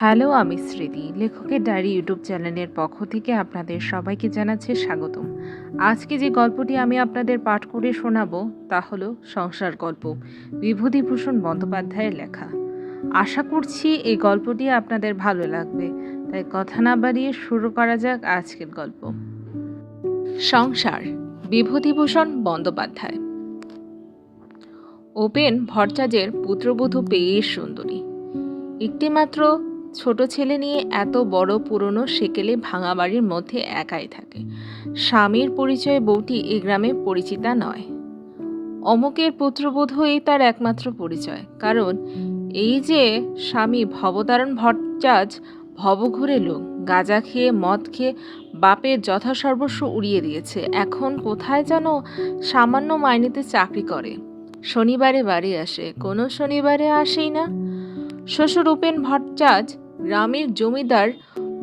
Hello, আমি স্মৃতি। লেখকের ডায়েরি ইউটিউব চ্যানেলের পক্ষ থেকে আপনাদের সবাইকে জানাচ্ছি স্বাগতম। আজকে যে গল্পটি আমি আপনাদের পাঠ করে শোনাবো তা হলো সংসার গল্প, বিভূতিভূষণ বন্দ্যোপাধ্যায়ের লেখা। আশা করছি এই গল্পটি আপনাদের ভালো লাগবে, তাই কথা না বাড়িয়ে শুরু করা যাক আজকের গল্প। সংসার, বিভূতিভূষণ বন্দ্যোপাধ্যায়। উপেন ভট্টাচার্যের পুত্রবধূ বেশ সুন্দরী। একটিমাত্র ছোট ছেলে নিয়ে এত বড় পুরনো সেকেলে ভাঙা বাড়ির মধ্যে একাই থাকে। স্বামীর পরিচয়ে বউটি এ গ্রামে পরিচিতা নয়। অমুকের পুত্রবধূই তার একমাত্র পরিচয়, কারণ এই যে স্বামী ভবতারণ ভট্টাচার্য ভবঘুরে লোক, গাঁজা খেয়ে মদ খেয়ে বাপের যথাসর্বস্ব উড়িয়ে দিয়েছে। এখন কোথায় যেন সামান্য মাইনেতে চাকরি করে। শনিবারে বাড়ি আসে, কোনো শনিবারে আসেই না। শ্বশুর উপেন ভট্টাচার্য গ্রামের জমিদার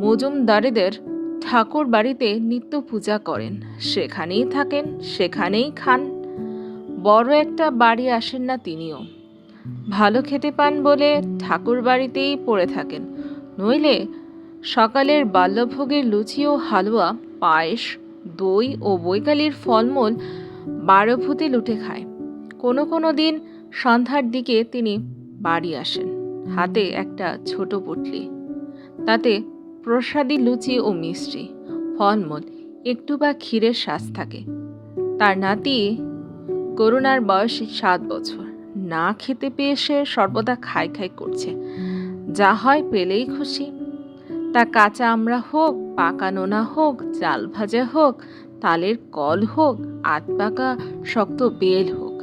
মজুমদারেদের ঠাকুর বাড়িতে নিত্য পূজা করেন, সেখানেই থাকেন, সেখানেই খান। বড় একটা বাড়ি আসেন না তিনিও। ভালো খেতে পান বলে ঠাকুর বাড়িতেই পড়ে থাকেন, নইলে সকালের বাল্যভোগের লুচি ও হালুয়া, পায়েস, দই ও বৈকালির ফলমূল 12 ভূতে লুটে খায়। কোনো কোনো দিন সন্ধ্যার দিকে তিনি বাড়ি আসেন, হাতে একটা ছোট পুটলি, তাতে প্রসাদী লুচি ও মিষ্টি, ফলমূল, একটু বা ক্ষীরের শ্বাস থাকে। তার নাতি করুণার বয়স 7 বছর। না খেতে পেয়ে সে সর্বদা খাই খাই করছে, যা হয় পেলেই খুশি। তা কাঁচা আমড়া হোক, পাকা নোনা হোক, চাল ভাজা হোক, তালের কল হোক, আধপাকা শক্ত বেল হোক,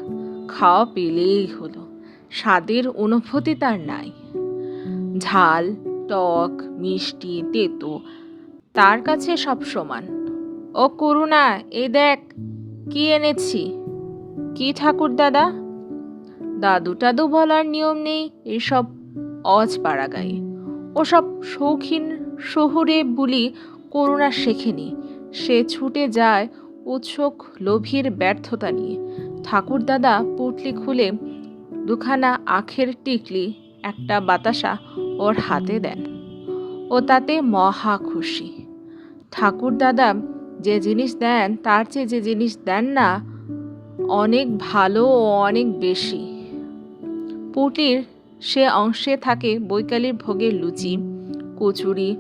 খাওয়া পেলেই হলো। স্বাদের অনুভূতি তার নাই। ঝাল, টক, মিষ্টি, তেতো তার কাছে সব সমান। ও করুণা, এই দেখ কি এনেছি। কি ঠাকুর দাদা? দাদু টাদু বলার নিয়ম নেই এসব অজ পাড়া গায়ে। ওসব শৌখিন শহুরে বুলি করুণা শেখেনি। সে ছুটে যায় উৎসুক লোভীর ব্যর্থতা নিয়ে। ঠাকুর দাদা পুটলি খুলে দুখানা আখের টিকলি, একটা বাতাসা ওর হাতে দেন। ও তাতে মহা খুশি। ঠাকুর দাদা যে জিনিস দেন তার চেয়ে যে জিনিস দেন না অনেক ভালো ও অনেক বেশি। পুটলির সে অংশে থাকে বৈকালির ভোগের লুচি, কচুরি,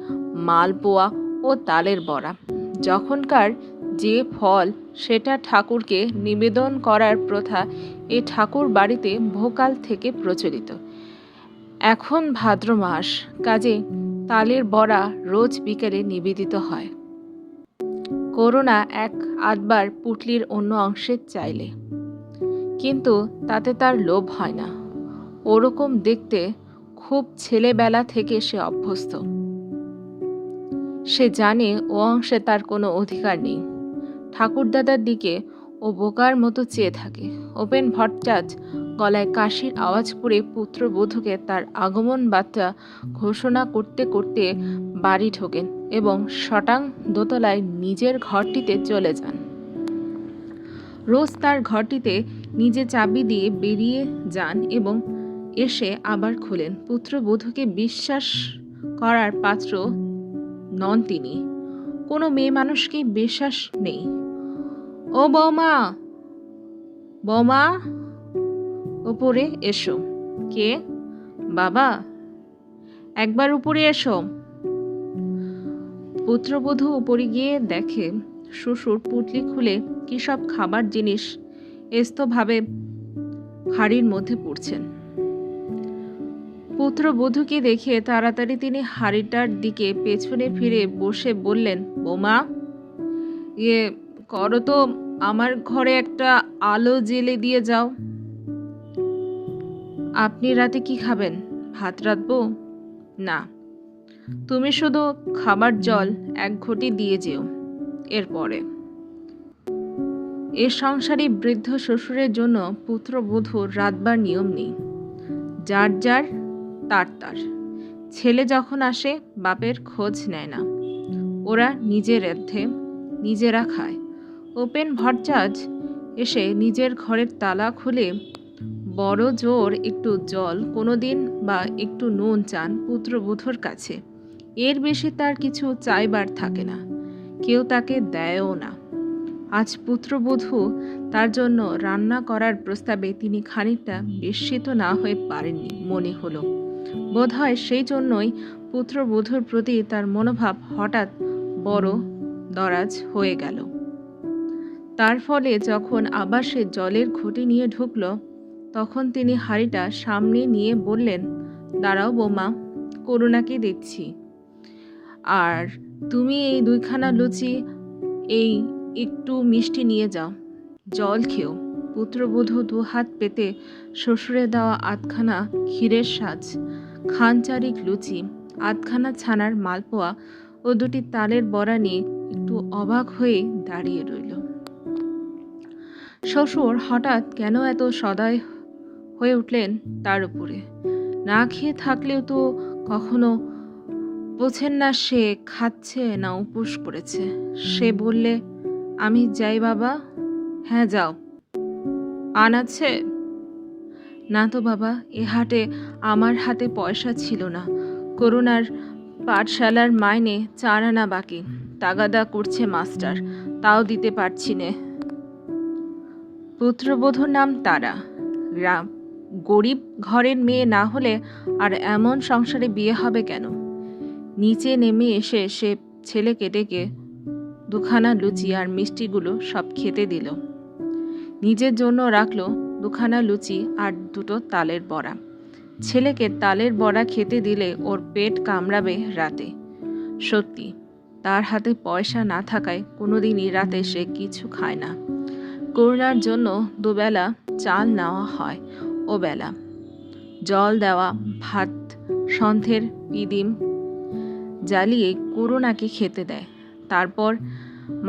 মালপোয়া ও তালের বড়া। যখনকার যে ফল সেটা ঠাকুরকে নিবেদন করার প্রথা এ ঠাকুর বাড়িতে বহুকাল থেকে প্রচলিত। এখন ভাদ্র মাস, কাজে তালের বড়া রোজ বিকেলে নিবেদিত হয়। করুণা এক আধবার পুটলির অন্য অংশে চাইলে, কিন্তু তাতে তার লোভ হয় না। ওরকম দেখতে খুব ছেলেবেলা থেকে সে অভ্যস্ত। সে জানে ও অংশে তার কোনো অধিকার নেই। ঠাকুরদাদার দিকে ও বোকার মতো চেয়ে থাকে। উপেন ভট্টাচার্য গলায় কাশির আওয়াজ করে পুত্রবধূকে তার আগমন বার্তা ঘোষণা করতে করতে বাড়ি ঢোকেন এবং শটাং দোতলায় নিজের ঘরটিতে চলে যান। রোজ তার ঘরটিতে নিজে চাবি দিয়ে বেরিয়ে যান এবং এসে আবার খোলেন। পুত্রবধূকে বিশ্বাস করার পাত্র নন তিনি। কোনো মেয়ে মানুষকে বিশ্বাস নেই। ও বৌমা, বৌমা, উপরে এসো। কে? বাবা। একবার উপরে এসো। পুত্রবধূ উপরে গিয়ে দেখে শ্বশুর পুটলি খুলে কি সব খাবার জিনিস এস্তভাবে হাড়ির মধ্যে পুড়ছেন। পুত্রবধূকে দেখে তাড়াতাড়ি তিনি হাড়িটার দিকে পেছনে ফিরে বসে বললেন, বৌমা, ইয়ে করো তো, আমার ঘরে একটা আলো জ্বেলে দিয়ে যাও। আপনি রাতে কি খাবেন? ভাত রাঁধবো? না, তুমি শুধু খাবার জল 1 ঘটি দিয়ে যেও। এরপরে এ সংসারী বৃদ্ধ শ্বশুরের জন্য পুত্রবধূর রাতবার নিয়ম নেই। যার যার তার তার। ছেলে যখন আসে বাপের খোঁজ নেয় না। ওরা নিজের রাঁধে, নিজেরা খায়। উপেন ভট্টাচার্য এসে নিজের ঘরের তালা খুলে বড় জোর একটু জল কোনোদিন বা একটু নুন চান পুত্রবধূর কাছে, এর বেশি তার কিছু চাইবার থাকে না, কেউ তাকে দেয়ও না। আজ পুত্রবধূ তার জন্য রান্না করার প্রস্তাবে তিনি খানিকটা বিস্মিত না হয়ে পারেননি মনে হলো। বোধহয় সেই জন্যই পুত্রবধূর প্রতি তার মনোভাব হঠাৎ বড় দরাজ হয়ে গেল। তার ফলে যখন আবার সে জলের ঘটি নিয়ে ঢুকল, তখন তিনি হাঁড়িটা সামনে নিয়ে বললেন, দাঁড়াও বৌমা, করুণাকে দিচ্ছি। আর তুমি এই 2খানা লুচি, এই একটু মিষ্টি নিয়ে যাও, জল খেও। পুত্রবধূ 2 হাত পেতে শ্বশুরে দেওয়া 8খানা ক্ষীরের সাজ, খানচারিক লুচি, 8খানা ছানার মালপোয়া ও 2টি তালের বড়া নিয়ে একটু অবাক হয়ে দাঁড়িয়ে রইল। শ্বশুর হঠাৎ কেন এত সদয় হয়ে উঠলেন তার উপরে। না খেয়ে থাকলেও তো কখনো বোঝেন না সে খাচ্ছে না উপোস করেছে। সে বললে, আমি যাই বাবা। হ্যাঁ যাও। পান আছে? না তো বাবা, এ হাটে আমার হাতে পয়সা ছিল না। করুণার পাঠশালার মাইনে 4 আনা বাকি, তাগাদা করছে মাস্টার, তাও দিতে পারছি নে। পুত্রবধূর নাম তারা। গরিব ঘরের মেয়ে না হলে আর এমন সংসারে বিয়ে হবে কেন? নিচে নেমে এসে সে ছেলেকে ডেকে 2খানা লুচি আর মিষ্টিগুলো সব খেতে দিল। নিজের জন্য রাখলো 2খানা লুচি আর 2টো তালের বড়া। ছেলেকে তালের বড়া খেতে দিলে ওর পেট কামড়াবে রাতে। সত্যি, তার হাতে পয়সা না থাকায় কোনোদিনই রাতে সে কিছু খায় না। করুণার জন্য 2 বেলা চাল নেওয়া হয়, ও বেলা জল দেওয়া ভাত সন্ধ্যের পিদিম জ্বালিয়ে করুণাকে খেতে দেয়। তারপর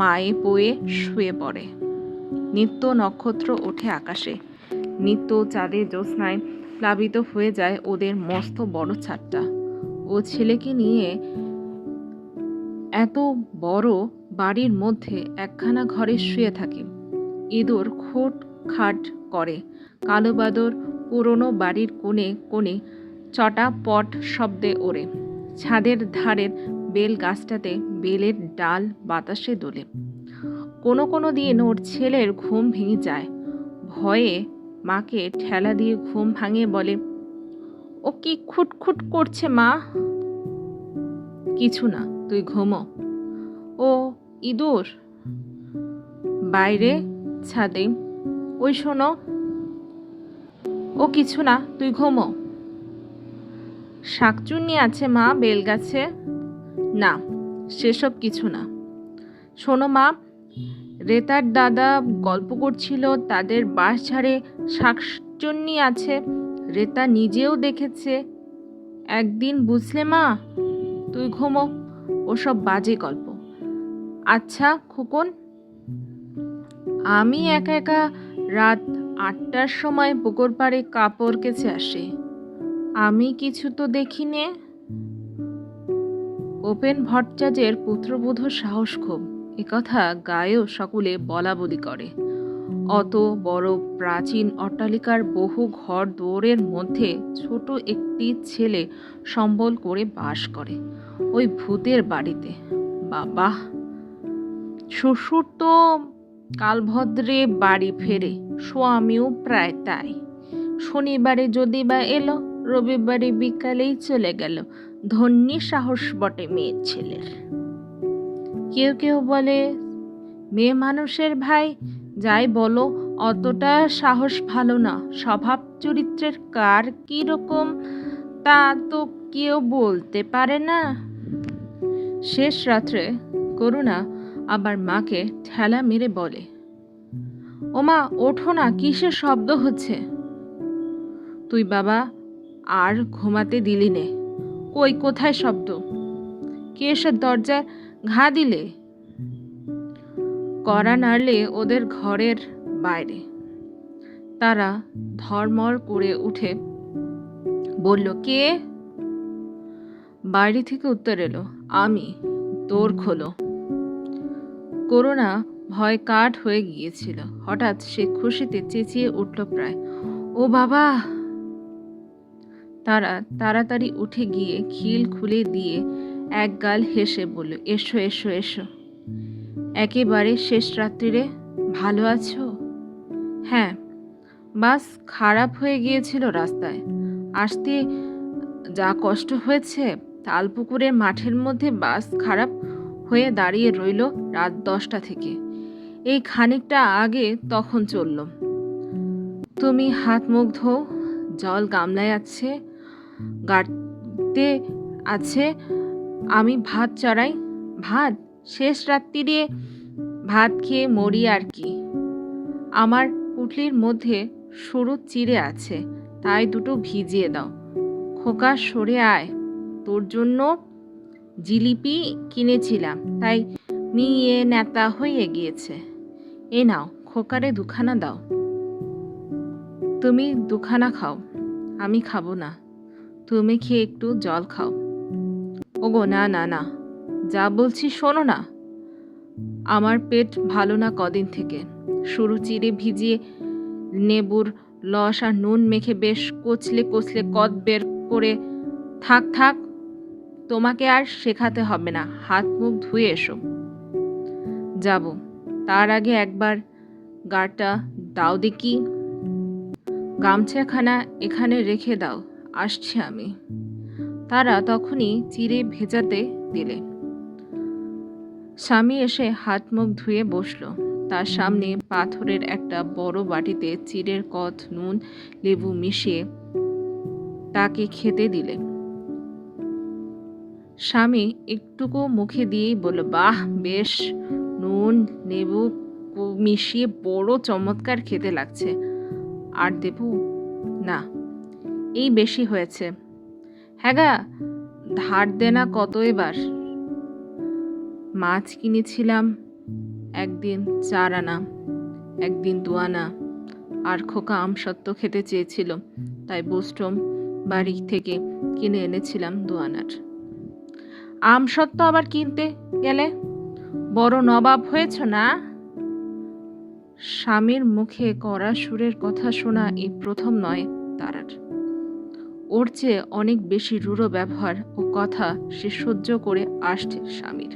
মায়ে পোয়ে শুয়ে পড়ে। নিত্য নক্ষত্র ওঠে আকাশে, নিত্য চাঁদে জ্যোৎস্নায় প্লাবিত হয়ে যায় ওদের মস্ত বড় ছাদটা। ও ছেলেকে নিয়ে এত বড় বাড়ির মধ্যে একখানা ঘরে শুয়ে থাকে। ইঁদুর খোট খাট করে, কালো বাদর পুরনো বাড়ির কোণে কোণে চটাপট শব্দে ওড়ে। ছাদের ধারের বেল গাছটাতে বেলের ডাল বাতাসে দোলে। কোনো দিন ওর ছেলের ঘুম ভেঙে যায়। ভয়ে মাকে ঠেলা দিয়ে ঘুম ভাঙিয়ে বলে, ও কি খুটখুট করছে মা? কিছু না, তুই ঘুমো। ও ইঁদুর বাইরে ছাদে, ওই শোনো। ও কিছু না, তুই ঘুমো। শাকচুন্নি আছে মা বেলগাছে? না, সেসব কিছু না। শোনো মা, রেতার দাদা গল্প করছিল তাদের বাঁশঝাড়ে শাকচুন্নি আছে, রেতা নিজেও দেখেছে একদিন, বুঝলে মা? তুই ঘুমো, ওসব বাজে গল্প। আচ্ছা খোকন, আমি একা একা রাত 8টার সময় পুকুর পাড়ে কাপড় কেচে আসি, আমি কিছু তো দেখি নে। উপেন ভট্টাচার্যের পুত্রবধূর সাহস খুব, একথা গায়েও সকলে বলা বলি করে। অত বড় প্রাচীন অট্টালিকার বহু ঘর দুয়ারের মধ্যে ছোট একটি ছেলে সম্বল করে বাস করে, ওই ভূতের বাড়িতে। বাবা, শ্বশুর তো কালভদ্রে বাড়ি ফেরে, স্বামীও প্রায় তাই। শনিবারে যদি বা এলো, রবিবারে বিকালেই চলে গেল। ধন্যী সাহস বটে মেয়ের ছেলের। কেউ কেউ বলে, মেয়ে মানুষের ভাই যাই বলো, অতটা সাহস ভালো না। স্বভাব চরিত্রের কার কি রকম তা তো কেউ বলতে পারে না। শেষ রাত্রে করুণা আবার মাকে ঠেলা মেরে বলে, ও মা ওঠো না, কিসের শব্দ হচ্ছে? তুই বাবা আর ঘুমাতে দিলি নে। কই, কোথায় শব্দ? কে এসে দরজায় ঘা দিলে? কড়া নাড়লে ওদের ঘরের বাইরে। তারা ধর্মর করে উঠে বলল, কে? বাইরে থেকে উত্তর এলো, আমি। দোর খোলো। করুণা ভয় কাঠ হয়ে গিয়েছিল। হঠাৎ সে খুশিতে চেঁচিয়ে উঠল প্রায়। ও ও বাবা! তারা তাড়াতাড়ি উঠে গিয়ে খিল খুলে দিয়ে একগাল হেসে বলল, এসো এসো এসো। একেবারে শেষ রাত্রিরে ভালো আছো? হ্যাঁ, বাস খারাপ হয়ে গিয়েছিল রাস্তায় আসতে, যা কষ্ট হয়েছে। তালপুকুরের মাঠের মধ্যে বাস খারাপ হয়ে দাঁড়িয়ে রইল রাত 10টা থেকে। এই খানিকটা আগে তখন চলল। তুমি হাত মুখ ধোও, জল গামলায় আছে, গাড়তে আছে, আমি ভাত চড়াই। ভাত? শেষ রাত্রিরে ভাত খেয়ে মরি আর কি। আমার পুটলির মধ্যে সরু চিড়ে আছে, তাই দুটো ভিজিয়ে দাও। খোকা সরে আয়, তোর জন্য জিলিপি কিনেছিলাম, তাই মিয়ে নেতা হয়ে গিয়েছে। এ নাও, খোকারে দুখানা দাও। তুমি দুখানা খাও, আমি খাবো না। তুমি খেয়ে একটু জল খাও। ওগো না না না, যা বলছি শোনো না। আমার পেট ভালো না কদিন থেকে। সরু চিড়ে ভিজিয়ে নেবুর লস আর নুন মেখে বেশ কচলে কচলে কদ বের করে। থাক থাক, তোমাকে আর শেখাতে হবে না, হাত মুখ ধুয়ে এসো। যাব, তার আগে একবার গাটা দাও দেখি। গামছাখানা এখানে রেখে দাও, আসছি আমি। তারা তখনই চিড়ে ভেজাতে দিলে। স্বামী এসে হাত মুখ ধুয়ে বসল। তার সামনে পাথরের একটা বড় বাটিতে চিড়ের কদ, নুন, লেবু মিশিয়ে তাকে খেতে দিলে। স্বামী একটুকু মুখে দিয়েই বলল, বাহ, বেশ, নুন লেবু মিশিয়ে বড় চমৎকার খেতে লাগছে। আর দেব? না, এই বেশি হয়েছে। হ্যাঁ গা, ধার দেনা কত এবার? মাছ কিনেছিলাম একদিন 4 আনা, একদিন 2 আনা। আর খোকা আমসত্ত্ব খেতে চেয়েছিল, তাই বোস্টম বাড়ি থেকে কিনে এনেছিলাম 2 আনার। আমসত্ত্ব আবার কিনতে গেলে? বড় নবাব হয়েছ না? স্বামীর মুখে কড়া সুরের কথা শোনা এই প্রথম নয় তারার। ওর চেয়ে অনেক বেশি রূঢ় ব্যবহার ও কথা সে সহ্য করে আসছে স্বামীর।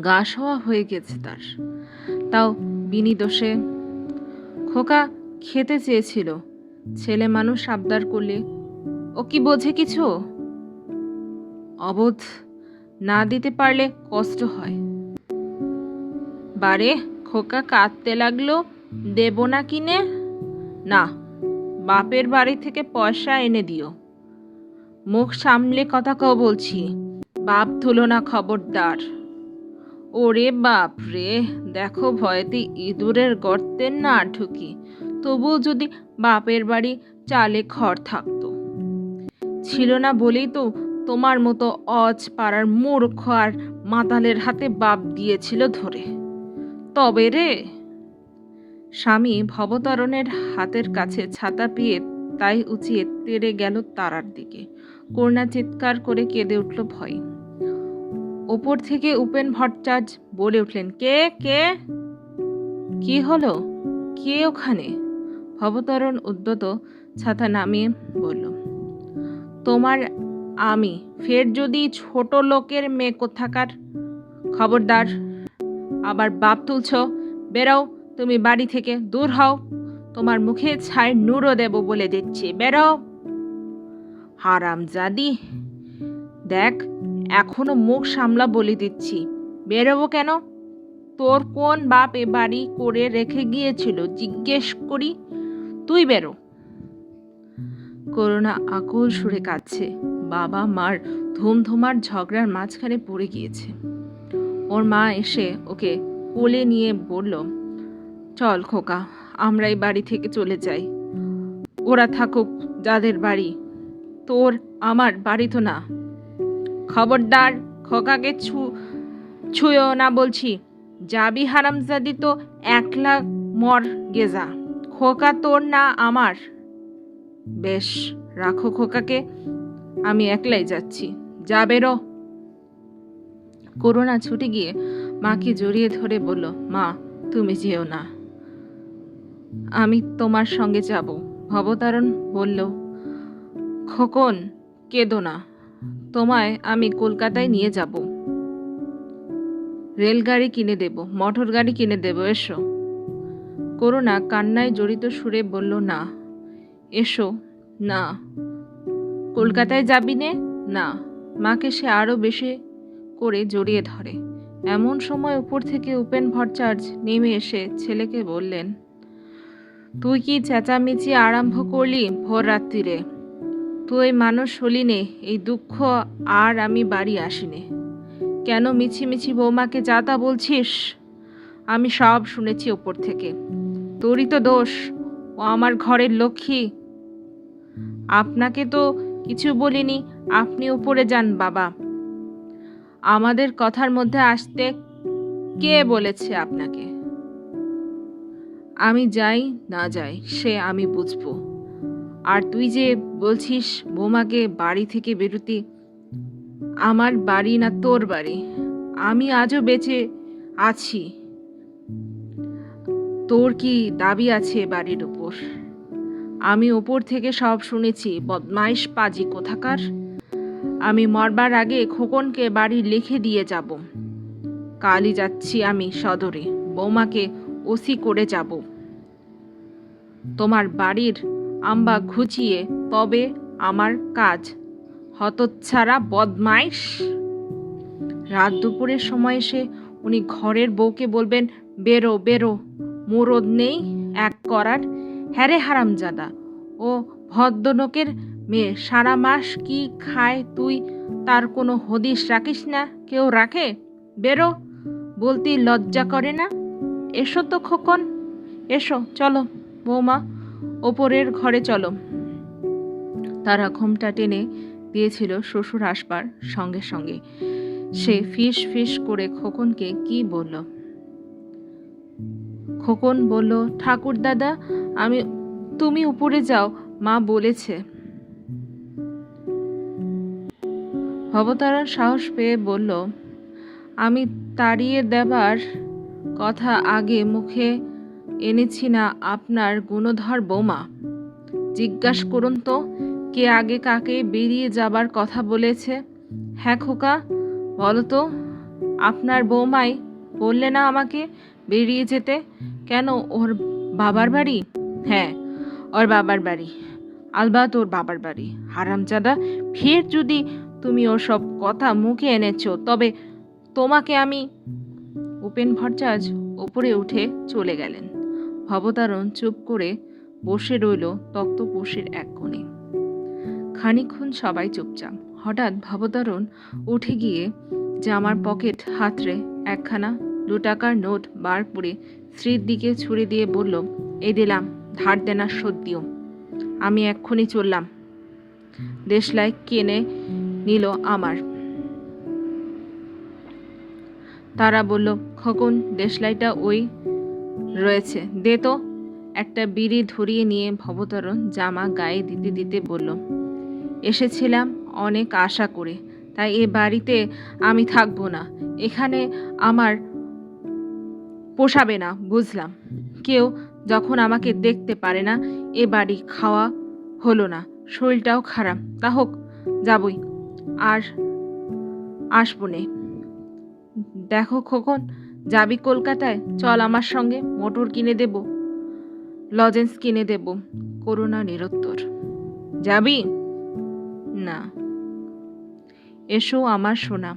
গা সওয়া হয়ে গেছে তার, তাও বিনি দোষে। খোকা খেতে চেয়েছিল, ছেলে মানুষ আবদার করলে ও কি বোঝে কিছু? অবোধ না দিতে পারলে কষ্ট হয়। বারে, খোকা কাঁদতে লাগলো, দেব না কিনে? না, বাপের বাড়ি থেকে পয়সা এনে দিও। মুখ সামলে কথা কও বলছি, বাপ তুলো না খবরদার। ওরে বাপ রে, দেখো ভয়েতে ইঁদুরের গর্তে না ঢুকি, তবু যদি বাপের বাড়ি চালে খড় থাকতো। ছিল না বলেই তো তোমার মতো অজ পাড়ার মূর্খ আর মাতালের হাতে বাপ দিয়েছিল ধরে। তবে রে। স্বামী ভবতারণের হাতের কাছে ছাতা পেয়ে তাই উঁচিয়ে তেড়ে গেল তারার দিকে। করুণা চিৎকার করে কেঁদে উঠল ভয়। ওপর থেকে উপেন ভট্টাচার্য বলে উঠলেন, কে কে? কি হলো? কে ওখানে? ভবতারণ উদ্যত ছাতা নামিয়ে বলল, তোমার আমি। ফের যদি ছোট লোকের মেয়ে কোথাকার। খবরদার, আবার বাপ তুলছ। বেরাও তুমি বাড়ি থেকে, দূর হও। তোমার মুখে ছাই নুরো দেব বলে দিচ্ছি, বেরাও। হারামজাদি, দেখ এখনো মুখ সামলা বলে দিচ্ছি। বেরোবো কেন? তোর কোন বাপ এ বাড়ি করে রেখে গিয়েছিল জিজ্ঞেস করি? তুই বেরো। করুণা আকুল সুরে কাঁদছে। বাবা মার ধুমধুমার ঝগড়ার মাঝখানে পড়ে গিয়েছে। ওর মা এসে ওকে কোলে নিয়ে বলল, চল খোকা, আমরা এই বাড়ি থেকে চলে যাই। ওরা থাকুক যাদের বাড়ি, তোর আমার বাড়ি তো না। খবরদার, খোকাকে ছুঁয়ো না বলছি। যাবি হারামজাদি তো একলা মর গেজা। খোকা তোর না আমার। বেশ, রাখো খোকাকে, আমি একলাই যাচ্ছি। যা বেরো। করুণা ছুটে গিয়ে মাকে জড়িয়ে ধরে বলল, মা তুমি যেও না। আমি তোমার সঙ্গে যাব। ভবতারণ বলল, খোকন, কেঁদো না, তোমায় আমি কলকাতায় নিয়ে যাব। রেলগাড়ি কিনে দেব, মোটর গাড়ি কিনে দেব, এসো। করুণা কান্নায় জড়িত সুরে বলল, না, এসো না। কলকাতায় যাবি নে? না। মাকে সে আরো বেশি করে জড়িয়ে ধরে। এমন সময় উপর থেকে উপেন ভট্টাচার্য নেমে এসে ছেলেকে বললেন, তুই কি চেঁচামেচি আরম্ভ করলি ভোর রাত্রিরে? তুই মানুষ হলি নে, এই দুঃখ আর আমি বাড়ি আসিনে। কেন মিছিমিছি বৌমাকে যা তা বলছিস? আমি সব শুনেছি ওপর থেকে। তোরই তো দোষ, ও আমার ঘরের লক্ষ্মী। আপনাকে তো কিছু বলিনি, আপনি উপরে যান বাবা। আমাদের কথার মধ্যে আসতে কে বলেছে আপনাকে? আমি যাই না যাই সে আমি বুঝবো। আর তুই যে বলছিস বৌমাকে বাড়ি থেকে বেরোতে, আমার বাড়ি না তোর বাড়ি? আমি আজও বেঁচে আছি, তোর কি দাবি আছে বাড়ির উপর? আমি ওপর থেকে সব শুনেছি, বদমাইশ পাজি কোথাকার। আমি মরবার আগে খোকনকে বাড়ি লিখে দিয়ে যাব। কালই যাচ্ছি আমি সদরে, বৌমাকে ওসি করে যাব। তোমার বাড়ির আম্বা ঘুচিয়ে তবে আমার কাজ। হতচ্ছাড়া বদমাইশ! রাত দুপুরের সময় এসে উনি ঘরের বউকে বলবেন, বেরো বেরো, মুরদ নেই এক করার। হ্যারে হারামজাদা, ও ভদ্রলোকের মেয়ে, সারা মাস কি খায় তুই তার কোনো হদিশ রাখিস না? কেউ রাখে? বেরো বলতে লজ্জা করে না? এসো তো খোকন, এসো, চলো বৌমা, ওপরের ঘরে চলো। তারা ঘুমটা টেনে দিয়েছিল শ্বশুর আসবার সঙ্গে সঙ্গে। সে ফিস ফিস করে খোকনকে কি বলল। খোকন বলল, ঠাকুর দাদা, তুমি উপরে যাও, মা বলেছে। ভবতারণ সাহস পেয়ে বলল, আমি তাড়িয়ে দেবার কথা আগে মুখে এনেছি না আপনার গুণধর বৌমা? জিজ্ঞাস করুন তো, কে আগে কাকে বেরিয়ে যাবার কথা বলেছে? হ্যাঁ খোকা, বলো তো। আপনার বৌমাই বললে না আমাকে বেরিয়ে যেতে? কেন, ওর বাবার বাড়ি? হ্যাঁ, ওর বাবার বাড়ি, আলবাত ওর বাবার বাড়ি। হারামজাদা, ফের যদি তুমি ওসব কথা মুখে এনেছো তবে তোমাকে আমি। উপেন ভট্টাচার্য উপরে উঠে চলে গেলেন। ভবতারণ চুপ করে বসে রইল তক্তপোষের এক কোণে। খানিকক্ষণ সবাই চুপচাপ। হঠাৎ ভবতারণ উঠে গিয়ে জামার পকেট হাতড়ে একখানা 2 টাকার নোট বার করে স্ত্রীর দিকে ছুড়ে দিয়ে বলল, এই দিলাম, ধার দেনা শোধ দিও। আমি এক্ষুনি চললাম। দেশলাই কিনে নিল আমার। তারা বলল, খোকন, দেশলাইটা ওই রয়েছে, দে তো। একটা বিড়ি ধরিয়ে নিয়ে ভবতারণ জামা গায়ে দিতে দিতে বলল, এসেছিলাম অনেক আশা করে, তাই এ বাড়িতে আমি থাকবো না। এখানে আমার পোষাবে না, বুঝলাম। কেউ যখন আমাকে দেখতে পারে না, এ বাড়ি খাওয়া হলো না, শরীরটাও খারাপ, তা হোক, যাবই, আর আসবো নে। দেখো খোকন, যাবি কলকাতায়? চল আমার সঙ্গে, মোটর কিনে দেব, লজেন্স কিনে দেব। করুণা নিরুত্তর। যাবি? না। এসো আমার সোনা,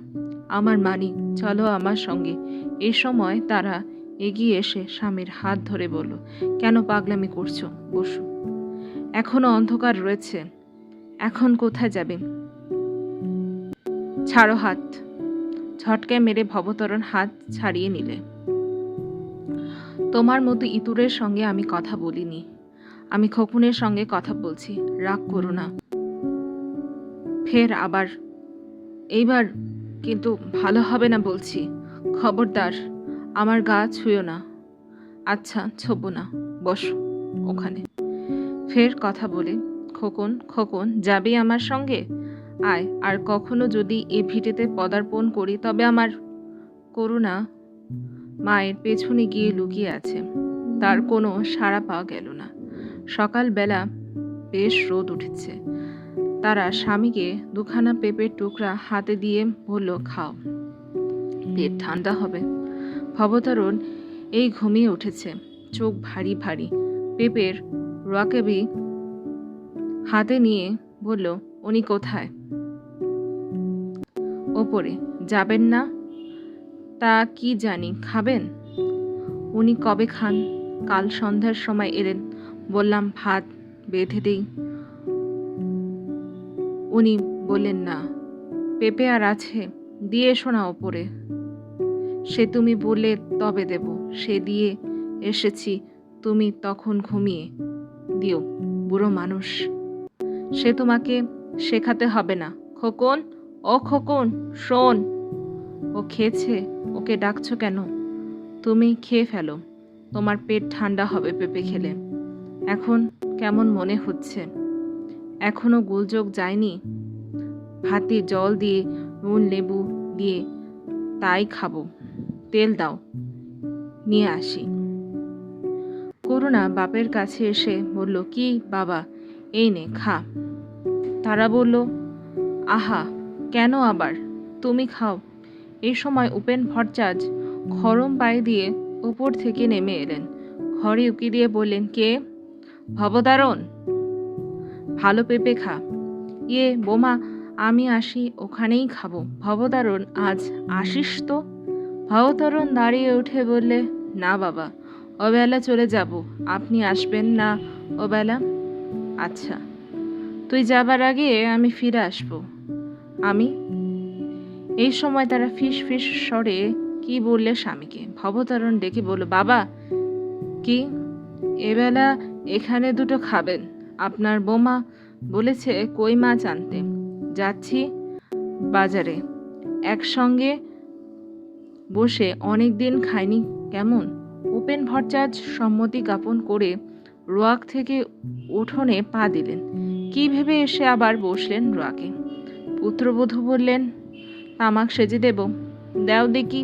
আমার মানিক, চলো আমার সঙ্গে। এই সময় তারা এগিয়ে এসে স্বামীর হাত ধরে বলল, কেন পাগলামি করছো? বসো, এখনো অন্ধকার রয়েছে। এখন কোথায় যাবে? ছাড়ো হাত। ঝটকায় মেরে ভবতারণ হাত ছাড়িয়ে নিলে। তোমার মতো ইতুরের সঙ্গে আমি কথা বলিনি, আমি খোকনের সঙ্গে কথা বলছি। রাগ করো না। ফের আবার এইবার কিন্তু ভালো হবে না বলছি। খবরদার আমার গা ছুঁয়ো না। আচ্ছা, ছোবো না, বসো ওখানে। ফের কথা বলে, খোকন, খোকন, যাবি আমার সঙ্গে? আয়, আর কখনো যদি এ ভিটেতে পদার্পণ করি তবে আমার। করুণা মায়ের পেছনে গিয়ে লুকিয়ে আছে। তার কোনো সাড়া পাওয়া গেল না। সকালবেলা বেশ রোদ উঠেছে। তারা স্বামীকে দুখানা পেঁপের টুকরা হাতে দিয়ে বলল, খাও, পেট ঠান্ডা হবে। ভবতারণ এই ঘুমিয়ে উঠেছে, চোখ ভারী ভারী। পেঁপের রকেবি হাতে নিয়ে বলল, উনি কোথায়? ওপরে। যাবেন না? তা কি জানি, খাবেন? উনি কবে খান? কাল সন্ধ্যার সময় এলেন, বললাম ভাত বেঁধে দিই, উনি বললেন না। পেঁপে আর আছে, দিয়ে এসো না ওপরে। সে তুমি বললে তবে দেব, সে দিয়ে এসেছি, তুমি তখন ঘুমিয়ে দিও, বুড়ো মানুষ। সে তোমাকে শেখাতে হবে না। খোকন, ও খোকন, শোন। ও খেয়েছে, ওকে ডাকছো কেন? তুমি খেয়ে ফেলো, তোমার পেট ঠান্ডা হবে পেঁপে খেলে। এখন কেমন মনে হচ্ছে? এখনো গোলযোগ যায়নি? ভাতে জল দিয়ে নুন লেবু দিয়ে তাই খাবো। তেল দাও, নিয়ে আসি। করুণা বাপের কাছে এসে বলল, কি বাবা, এই নে খা। তারা বলল, আহা, কেন আবার? তুমি খাও। এই সময় উপেন ভট্টাচার্য খরম পায়ে দিয়ে উপর থেকে নেমে এলেন। ঘরে উকি দিয়ে বললেন, কে? ভবতারণ, ভালো পেঁপে খা। ইয়ে বোমা, আমি আসি, ওখানেই খাবো। ভবতারণ, আজ আসিস তো? ভবতারণ দাঁড়িয়ে উঠে বললে, না বাবা, ওবেলা চলে যাব। আপনি আসবেন না ওবেলা? আচ্ছা, তুই যাবার আগে আমি ফিরে আসবো। আমি? এই সময় তারা ফিস ফিস স্বরে কি বললে স্বামীকে। ভবতারণ ডেকে বলল, বাবা। কি? এবেলা এখানে দুটো খাবেন। আপনার বোমা বলেছে কই মাছ আনতে। যাচ্ছি বাজারে, একসঙ্গে বসে অনেক দিন খাইনি, কেমন? উপেন ভট্টাচার্য সম্মতি জ্ঞাপন করে রোয়াক থেকে উঠোনে পা দিলেন। কি ভেবে এসে আবার বসলেন রোয়াকে। পুত্রবধূ বললেন, তামাক সেজে দেব? দেও দেখি।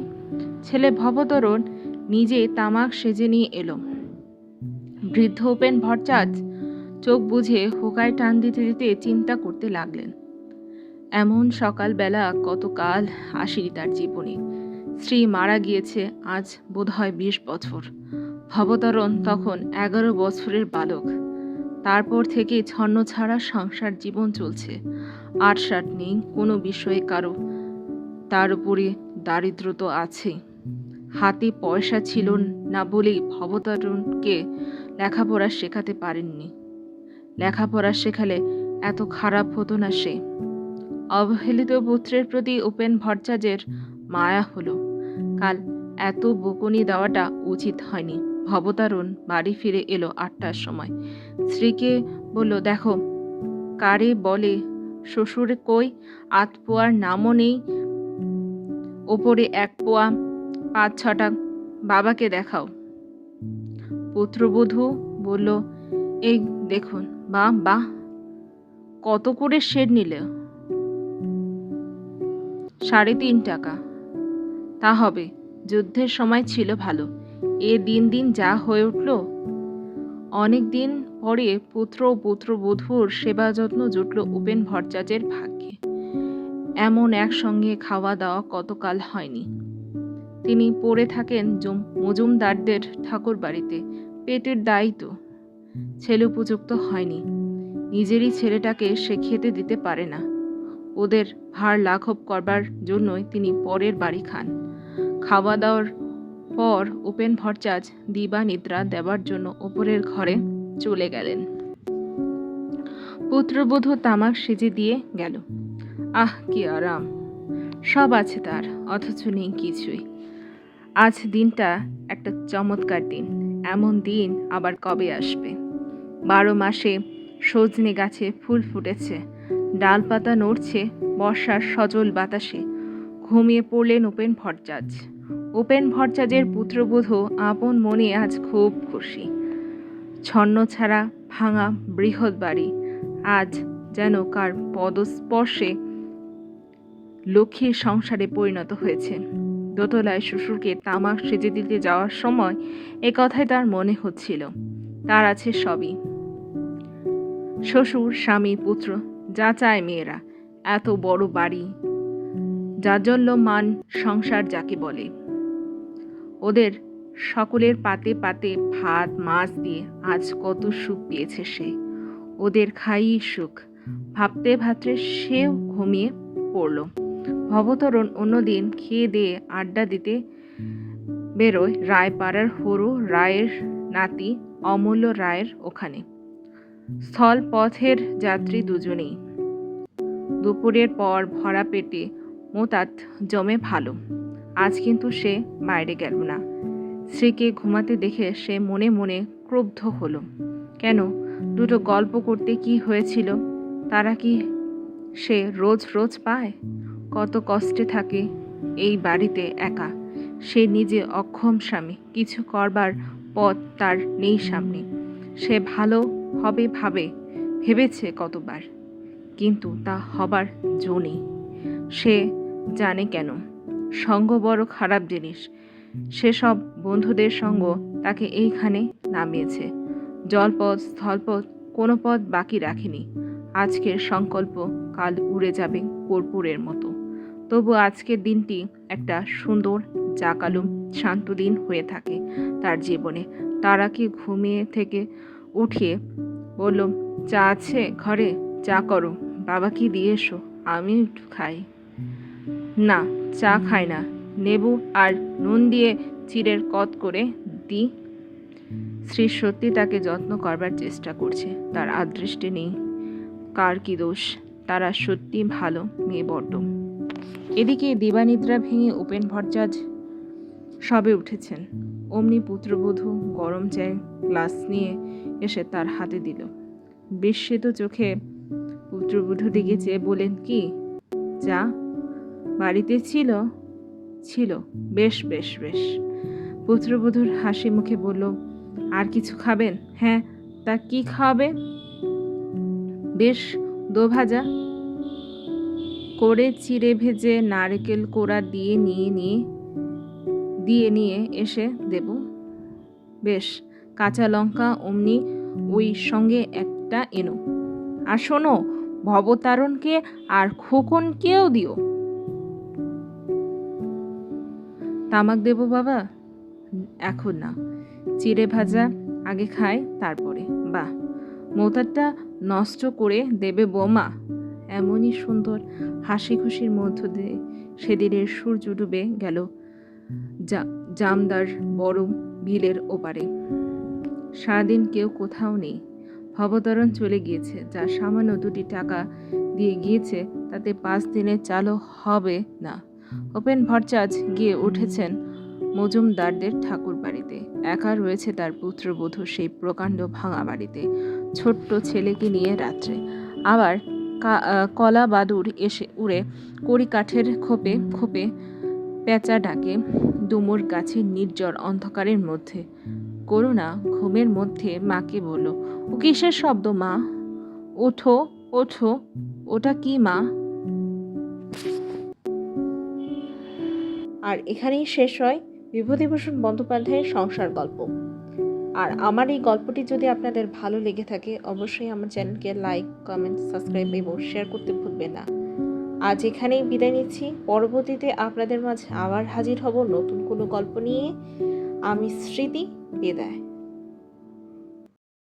ছেলে ভবতারণ নিজে তামাক সেজে নিয়ে এলো। বৃদ্ধ উপেন ভট্টাচার্য চোখ বুঝে হোকায় টান দিতে দিতে চিন্তা করতে লাগলেন। এমন সকালবেলা কতকাল আসেনি তার জীবনে। স্ত্রী মারা গিয়েছে আজ বোধহয় 20 বছর। ভবতারণ তখন 11 বছরের বালক। তারপর থেকে ছন্ন ছাড়া সংসার জীবন চলছে। আটসাট নেই কোনো বিষয়ে কারো। তার উপরে দারিদ্র তো আছে। হাতে পয়সা ছিল না বলেই ভবতারণকে লেখাপড়া শেখাতে পারেননি। লেখাপড়া শেখালে এত খারাপ হতো না সে। অবহেলিত পুত্রের প্রতি উপেন ভট্টাচার্যের মায়া হলো। কাল এত বকুনি দেওয়াটা উচিত হয়নি। ভবতারণ বাড়ি ফিরে এলো 8টার সময়। স্ত্রীকে বলল, দেখো, কারে বলে শ্বশুর কই, 8 পোয়ার নামও নেই, ওপরে 1 পোয়া 5-6টা, বাবাকে দেখাও। পুত্রবধূ বলল, এই দেখুন, বাহ বাহ, কত করে শের নিলে? 3.5 টাকা। তা হবে, যুদ্ধের সময় ছিল ভালো। এ দিন দিন যা হয়ে উঠল। অনেক দিন পরে পুত্র ও পুত্রবধূর সেবা যত্ন জুটল উপেন ভট্টাচার্যের ভাগ্যে। এমন একসঙ্গে খাওয়া দাওয়া কতকাল হয়নি। তিনি পড়ে থাকেন মজুমদারদের ঠাকুর বাড়িতে, পেটের দায়িত্ব। ছেলে উপযুক্ত হয়নি। নিজেরই ছেলেটাকে সে খেতে দিতে পারে না। ওদের ভার লাঘব করবার জন্যই তিনি পরের বাড়ি খান। খাওয়া দাওয়ার পর উপেন ভট্টাচার্য দিবা নিদ্রা দেবার জন্য ওপরের ঘরে চলে গেলেন। পুত্রবধূ তামাক সেজে দিয়ে গেল। আহ, কি আরাম! সব আছে তার, অথচ নেই কিছুই। আজ দিনটা একটা চমৎকার দিন। এমন দিন আবার কবে আসবে? 12 মাসে সজনে গাছে ফুল ফুটেছে, ডালপাতা নড়ছে বর্ষার সজল বাতাসে। ঘুমিয়ে পড়লেন উপেন ভট্টাচার্য। উপেন ভট্টাচার্যের পুত্রবধূ আপন মনে আজ খুব খুশি। ছন্ন ছাড়া ভাঙা বৃহৎ বাড়ি আজ যেন কার পদস্পর্শে লক্ষ্মীর সংসারে পরিণত হয়েছে। দোতলায় শ্বশুরকে তামাক সেজে দিতে যাওয়ার সময় এ কথাই তার মনে হচ্ছিল। তার আছে সবই, শ্বশুর, স্বামী, পুত্র, যা চায় মেয়েরা, এত বড় বাড়ি, জাজ্বল্যমান সংসার যাকে বলে। ওদের সকলের পাতে পাতে ভাত মাছ দিয়ে আজ কত সুখ পেয়েছে সে। ওদের খাইই সুখ। ভাবতে ভাবতে সেও ঘুমিয়ে পড়ল। ভবতরণ অন্যদিন খেয়ে দিয়ে আড্ডা দিতে বেরোয় রায়পাড়ার হরু রায়ের নাতি অমূল্য রায়ের ওখানে। স্থল পথের যাত্রী দুজনেই। দুপুরের পর ভরা পেটে মোতাত জমে ভালো। আজ কিন্তু সে বাইরে গেল না। স্ত্রীকে ঘুমাতে দেখে সে মনে মনে ক্রুদ্ধ হলো। কেন, দুটো গল্প করতে কি হয়েছিল? তারা কি সে রোজ রোজ পায়? কত কষ্টে থাকে এই বাড়িতে একা। সে নিজে অক্ষম স্বামী, কিছু করবার পথ তার নেই সামনে। সে ভালো হবে ভেবেছে কতবার, কিন্তু তা হবার জো নেই। সে জানে কেন। সঙ্গ বড় খারাপ জিনিস। সেসব বন্ধুদের সঙ্গ তাকে এইখানে নামিয়েছে। জলপথ স্থলপথ কোনো পথ বাকি রাখেনি। আজকের সংকল্প কাল উড়ে যাবে কর্পূরের মতো। তবু আজকের দিনটি একটা সুন্দর জাকালুম শান্ত দিন হয়ে থাকে তার জীবনে। তারাকে ঘুমিয়ে থেকে উঠিয়ে বলল, চা আছে ঘরে? চা করো, বাবাকে দিয়ে এসো, আমি একটু খাই। না, চা খাই না, লেবু আর নুন দিয়ে চিড়ের কত করে দিই। শ্রী সত্যি তাকে যত্ন করবার চেষ্টা করছে। তার আদৃষ্টে নেই কার কি দোষ। তারা সত্যি ভালো মেয়ে বড্ড। এদিকে দিবানিদ্রা ভেঙে উপেন ভট্টাচার্য সবে উঠেছেন। অমনি পুত্রবধূ গরম চায়ের গ্লাস নিয়ে এসে তার হাতে দিল। বিস্মিত চোখে পুত্রবধূ দিকে চেয়ে বলেন, কি চা বাড়িতে ছিল? ছিল, বেশ বেশ বেশ। পুত্রবধূর হাসি মুখে বলল, আর কিছু খাবেন? হ্যাঁ, তা কি খাবে? বেশ, দো ভাজা করে চিড়ে ভেজে নারকেল কোড়া দিয়ে নিয়ে এসে দেব। বেশ, কাঁচা লঙ্কা অমনি ওই সঙ্গে একটা এনো। আর শোনো, ভবতারণকে আর খোকনকেও দিও। তামাক দেব বাবা? এখন না, চিড়ে ভাজা আগে খাই, তারপরে। বাহ, মোতারটা নষ্ট করে দেবে বৌমা। এমনই সুন্দর হাসি খুশির মধ্য দিয়ে সেদিনের সূর্য ডুবে গেল জামদার বড় বিলের ওপারে। সারাদিন কেউ কোথাও নেই। ভবতরণ চলে গিয়েছে। যা সামান্য 2টি টাকা দিয়ে গিয়েছে তাতে 5 দিনের চালও হবে না। উপেন ভট্টাচার্য গিয়ে উঠেছেন মজুমদারদের ঠাকুর বাড়িতে। একা রয়েছে তার পুত্রবধূ সেই প্রকাণ্ড ভাঙা বাড়িতে, ছোট্ট ছেলেকে নিয়ে রাত্রে। আবার কলা বাদুর এসে উড়ে কড়ি কাঠের খোপে খোপে পেঁচা ডাকে ডুমুর গাছের নির্জর অন্ধকারের মধ্যে। করুণা ঘুমের মধ্যে মাকে বলল, ও কিসের শব্দ মা? ওঠো ওঠো, ওটা কি মা? আর এখানেই শেষ হয় বিভূতিভূষণ বন্দ্যোপাধ্যায়ের সংসার গল্প। আর আমার এই গল্পটি যদি আপনাদের ভালো লেগে থাকে, অবশ্যই আমার চ্যানেলকে লাইক, কমেন্ট, সাবস্ক্রাইব এবং শেয়ার করতে ভুলবেন না। আজ এখানেই বিদায় নিচ্ছি। পরবর্তীতে আপনাদের মাঝে আবার হাজির হব নতুন কোনো গল্প নিয়ে। আমি স্মৃতি, বিদায়।